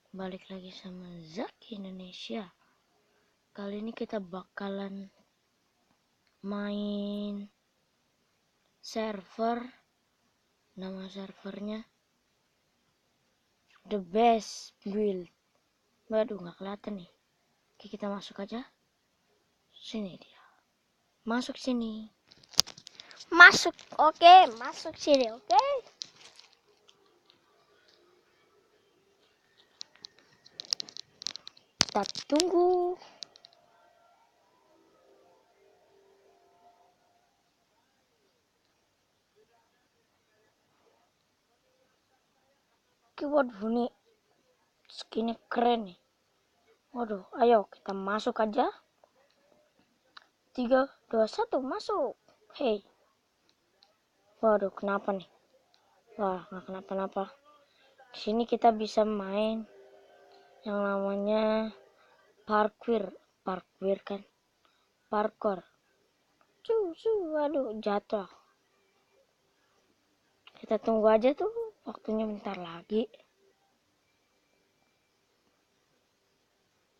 Balik lagi sama Zaki Indonesia. Kali ini kita bakalan main server. Nama servernya The Best Build. Waduh, gak kelihatan nih. Oke, kita masuk aja. Sini dia. Masuk sini. Masuk, oke, masuk sini, oke. Kita tunggu. Waduh, ini skinnya keren nih. Waduh, ayo kita masuk aja. 3, 2, 1, masuk. Hey. Waduh, kenapa nih? Wah, nggak kenapa-napa. Di sini kita bisa main yang namanya parkour kan, parkour. Waduh, jatuh. Kita tunggu aja tuh, waktunya bentar lagi.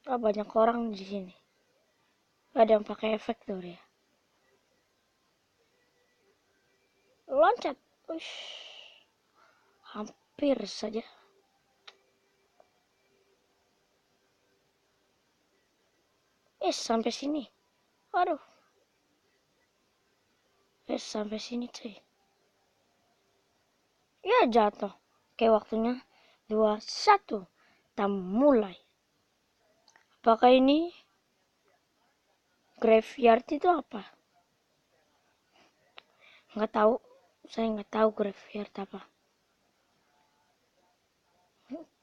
Banyak orang di sini. Ada yang pakai efek tuh ya. Loncat. Ush. Hampir saja. Sampai sini. Waduh. Sampai sini cuy. Ya, jatuh. Oke, waktunya 2, 1. Kita mulai. Apakah ini graveyard itu apa? Nggak tahu. Saya nggak tahu graveyard apa.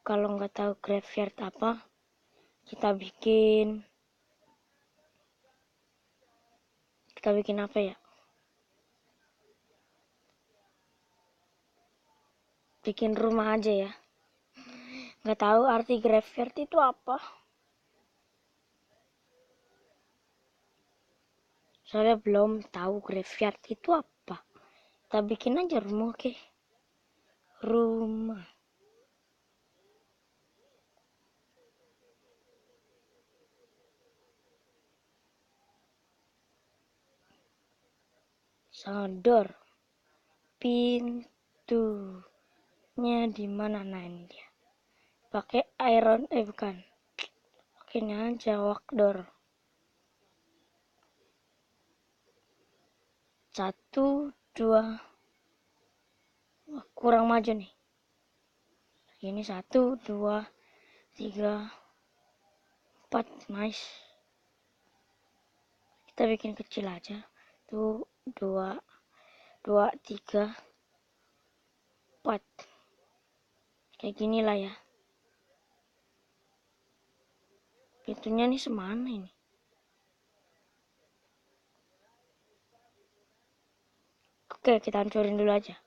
Kalau nggak tahu graveyard apa, kita bikin apa ya? Bikin rumah aja ya. Nggak tahu arti graveyard itu apa. Soalnya belum tahu graveyard itu apa. Kita bikin aja rumah, oke. Rumah. Door. Pintunya di mana? Nah, ini dia. Pakai iron, bukan. Oke, ini aja door. 1, 2. Wah, kurang maju nih. Ini 1, 2, 3, 4. Nice. Kita bikin kecil aja. 1, 2, 3, 4. Kayak gini lah ya. Pintunya nih semana ini? Oke, kita hancurin dulu aja.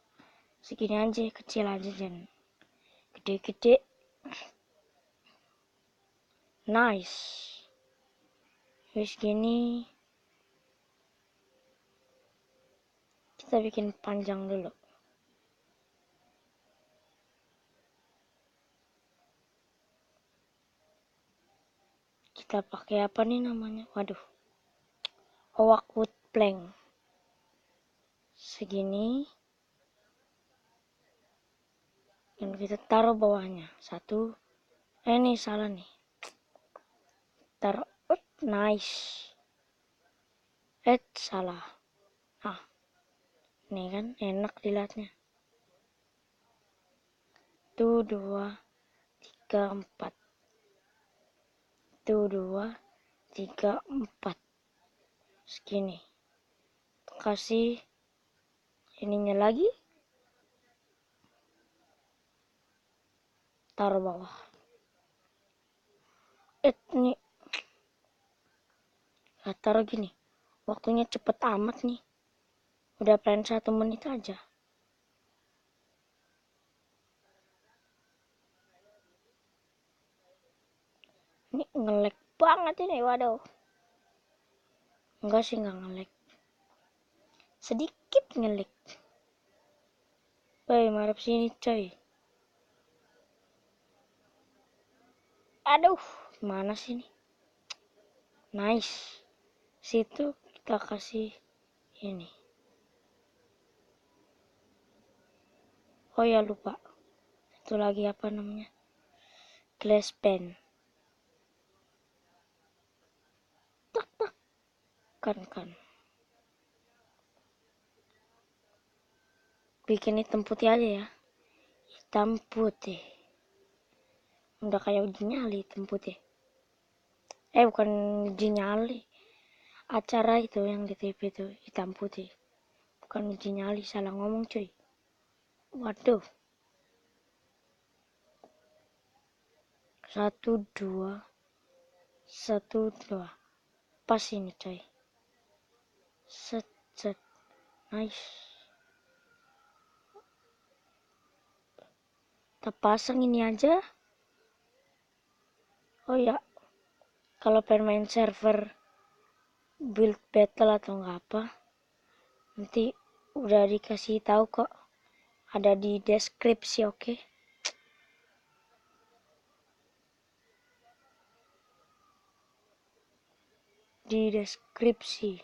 Segini aja, kecil aja, jangan gede-gede. Nice. Wis gini. Kita bikin panjang dulu. Kita pakai apa nih namanya? Waduh. Oak wood plank. Segini. Dan kita taruh bawahnya. 1. Ini salah nih. Taruh. Nice. Salah. Nih kan enak dilihatnya. 1, 2, 3, 4. 1, 2, 3, 4. Segini. Kasih ininya lagi. Taruh bawah. Nih. Taruh gini. Waktunya cepet amat nih. Udah plan 1 menit aja. Ini nge-lag banget ini, waduh. Enggak sih, nggak nge-lag. Sedikit nge-lag. Marap sini coy. Aduh. Mana sih ini? Nice. Situ kita kasih ini. Oh ya lupa. Itu lagi apa namanya? Glass pen. Tak tak. Kan. Bikin hitam putih aja ya. Hitam putih. Udah kayak uji nyali hitam putih. Bukan uji nyali. Acara itu yang di TV itu hitam putih. Bukan uji nyali, salah ngomong cuy. Waduh. 1, 2. 1, 2. Pas ini coy. Set. Nice. Kita pasang ini aja. Oh ya. Kalau pengen main server build battle atau nggak apa, nanti udah dikasih tahu kok. Ada di deskripsi, oke? Di deskripsi.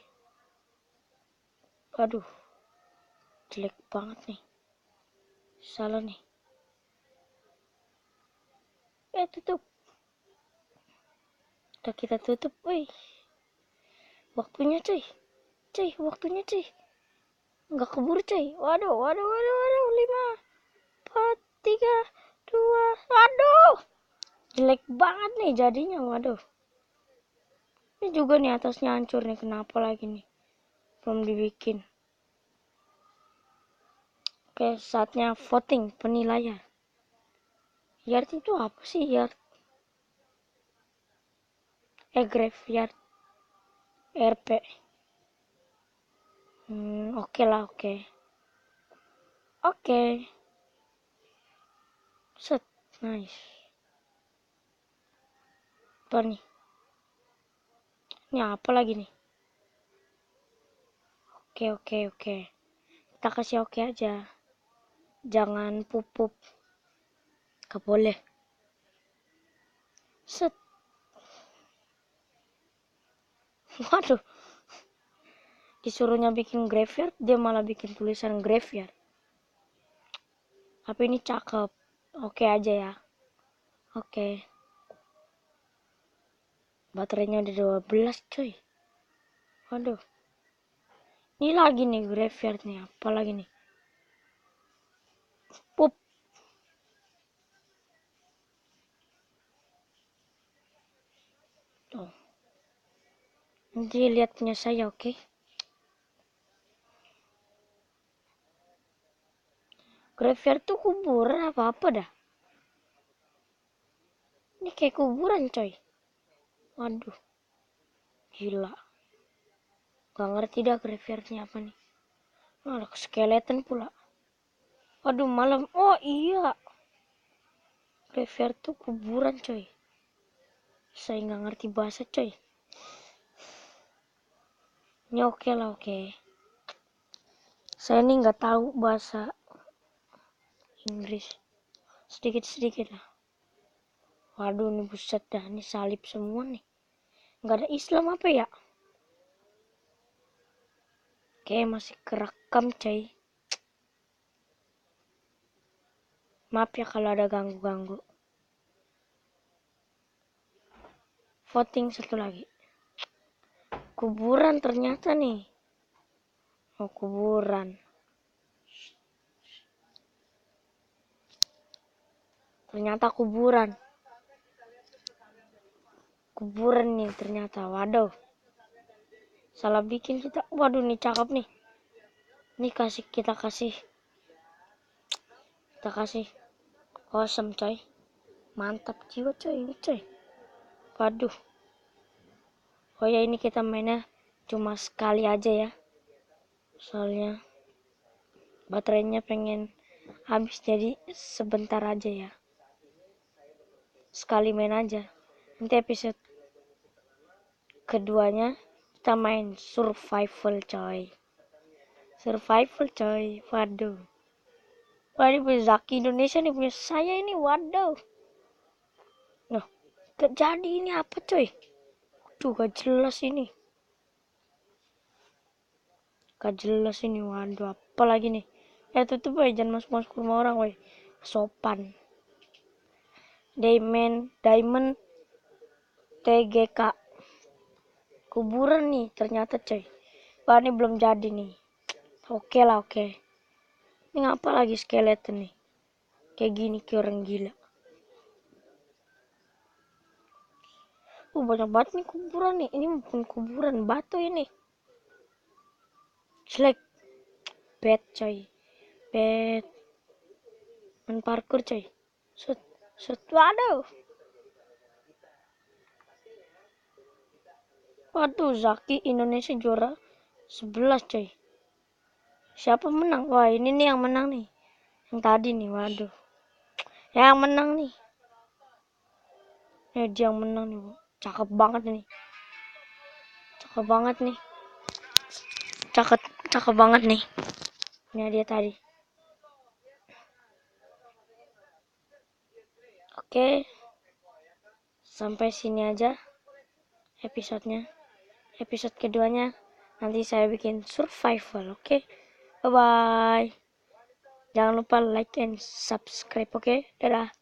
Aduh. Jelek banget nih. Salah nih. Tutup. Udah kita tutup, woi. Waktunya cuy. Waktunya cuy. Nggak keburu cuy. Waduh. 5, 4, 3, 2. Waduh. Jelek banget nih jadinya, waduh. Ini juga nih atasnya hancur nih, kenapa lagi nih? Belum dibikin. Oke, saatnya voting penilaian. Yard itu apa sih yard? Graveyard. RP. Oke lah, oke. Set, nice. Apa nih? Ini apa lagi nih? Oke. Kita kasih oke aja. Jangan pupup. Gak boleh. Set. Waduh. Disuruhnya bikin graveyard, dia malah bikin tulisan graveyard. Tapi ini cakep. Oke aja ya. Oke. Baterainya udah 12 coy. Waduh. Ini lagi nih graveyard nih. Apa lagi nih? Pup. Tuh. Nanti lihat punya saya, oke? Graveyard tuh kuburan apa dah? Ini kayak kuburan coy. Waduh. Gila. Gak ngerti dah graveyardnya apa nih. Ada skeleton pula. Waduh malam. Oh iya. Graveyard tuh kuburan coy. Saya nggak ngerti bahasa coy. Ini oke lah, oke. Saya ini nggak tahu bahasa Inggris. Sedikit lah. Waduh ini buset dah. Ini salib semua nih. Nggak ada Islam apa ya? Oke masih kerekam coy. Maaf ya kalau ada ganggu-ganggu. Voting satu lagi. Kuburan ternyata nih. Oh kuburan. Ternyata kuburan. Kuburan nih ternyata. Waduh. Salah bikin kita. Waduh nih cakep nih. Ini kita kasih. Awesome coy. Mantap jiwa coy ini coy. Waduh. Oh ya ini kita mainnya cuma sekali aja ya. Soalnya baterainya pengen habis jadi sebentar aja ya. Sekali main aja. Nanti episode keduanya kita main survival coy. Waduh. Wah ini punya Zaki Indonesia nih, punya saya ini, waduh. Noh, Gak jadi, ini apa coy? Tuh gak jelas ini. Gak jelas ini, waduh apa lagi nih. Tutup aja, jangan masuk-masuk ke rumah orang, woy. Sopan. Diamond TGK. Kuburan nih ternyata coy. Wah, ini belum jadi nih. Oke lah, oke. Ini ngapa lagi skeleton nih? Kayak gini, kayak orang gila. Banyak banget nih kuburan nih. Ini bukan kuburan, batu ini. Jelek. Bad coy. Bad. Main parkour coy. Waduh. Waduh, Zaki Indonesia juara 11 coy. Siapa menang? Wah, ini nih yang menang nih. Yang tadi nih, waduh. Yang menang nih. Dia yang menang nih. Cakep banget nih. Cakep banget nih. Cakep banget nih. Ini dia tadi. Oke. Sampai sini aja episodenya. Episode keduanya nanti saya bikin survival, oke? Bye bye. Jangan lupa like and subscribe, oke? Dadah.